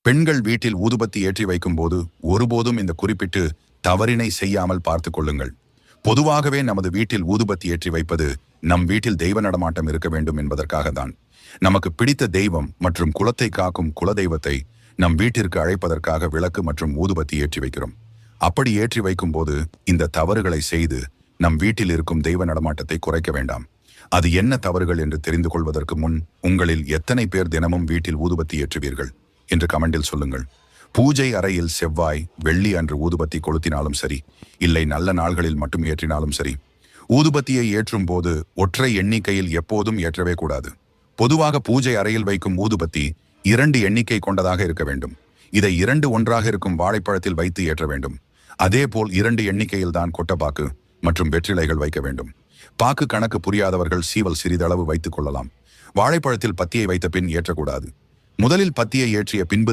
பெண்கள் வீட்டில் ஊதுபத்தி ஏற்றி வைக்கும் போது ஒருபோதும் இந்த குறிப்பிட்டு தவறினை செய்யாமல் பார்த்து கொள்ளுங்கள். பொதுவாகவே நமது வீட்டில் ஊதுபத்தி ஏற்றி வைப்பது நம் வீட்டில் தெய்வ நடமாட்டம் இருக்க வேண்டும் என்பதற்காக தான். நமக்கு பிடித்த தெய்வம் மற்றும் குலத்தை காக்கும் குலதெய்வத்தை நம் வீட்டிற்கு அழைப்பதற்காக விளக்கு மற்றும் ஊதுபத்தி ஏற்றி வைக்கிறோம். அப்படி ஏற்றி வைக்கும் போது இந்த தவறுகளை செய்து நம் வீட்டில் இருக்கும் தெய்வ நடமாட்டத்தை குறைக்க வேண்டாம். அது என்ன தவறுகள் என்று தெரிந்து கொள்வதற்கு முன் உங்களில் எத்தனை பேர் தினமும் வீட்டில் ஊதுபத்தி ஏற்றுவீர்கள் என்று கமெண்டில் சொல்லுங்கள். பூஜை அறையில் செவ்வாய், வெள்ளி அன்று ஊதுபத்தி கொளுத்தினாலும் சரி, இல்லை நல்ல நாள்களில் மட்டும் ஏற்றினாலும் சரி, ஊதுபத்தியை ஏற்றும் போது ஒற்றை எண்ணிக்கையில் எப்போதும் ஏற்றவே கூடாது. பொதுவாக பூஜை அறையில் வைக்கும் ஊதுபத்தி 2 எண்ணிக்கை கொண்டதாக இருக்க வேண்டும். இதை 2 ஒன்றாக இருக்கும் வாழைப்பழத்தில் வைத்து ஏற்ற வேண்டும். அதேபோல் 2 எண்ணிக்கையில் தான் கொட்டப்பாக்கு மற்றும் வெற்றிலைகள் வைக்க வேண்டும். பாக்கு கணக்கு புரியாதவர்கள் சீவல் சிறிதளவு வைத்துக் கொள்ளலாம். வாழைப்பழத்தில் பத்தியை வைத்த பின் ஏற்றக்கூடாது. முதலில் பத்தியை ஏற்றிய பின்பு